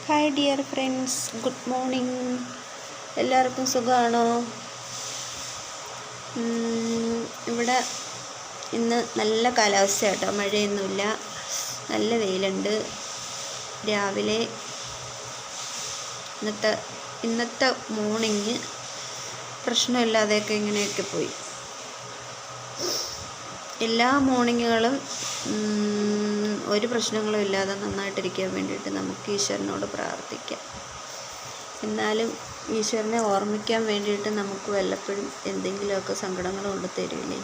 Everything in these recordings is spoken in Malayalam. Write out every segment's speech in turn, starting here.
Hi dear friends, good morning. എല്ലാവർക്കും സുഖമാണോ? ഇവിടെ ഇന്ന് നല്ല കാലാവസ്ഥ കേട്ടോ, മഴയൊന്നുമില്ല, നല്ല വെയിലുണ്ട്. രാവിലെ ഇന്നത്തെ മോർണിംഗ് പ്രശ്നമില്ലാതെയൊക്കെ ഇങ്ങനെയൊക്കെ പോയി. എല്ലാ മോർണിംഗുകളും ഒരു പ്രശ്നങ്ങളും ഇല്ലാതെ നന്നായിട്ടിരിക്കാൻ വേണ്ടിയിട്ട് നമുക്ക് ഈശ്വരനോട് പ്രാർത്ഥിക്കാം. എന്നാലും ഈശ്വരനെ ഓർമ്മിക്കാൻ വേണ്ടിയിട്ട് നമുക്ക് വല്ലപ്പോഴും എന്തെങ്കിലുമൊക്കെ സങ്കടങ്ങൾ കൊണ്ട് തരില്ലേ,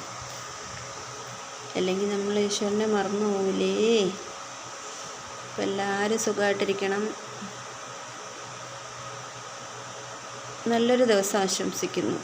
അല്ലെങ്കിൽ നമ്മൾ ഈശ്വരനെ മറന്നു പോവില്ലേ. അപ്പം എല്ലാവരും സുഖമായിട്ടിരിക്കണം. നല്ലൊരു ദിവസം ആശംസിക്കുന്നു.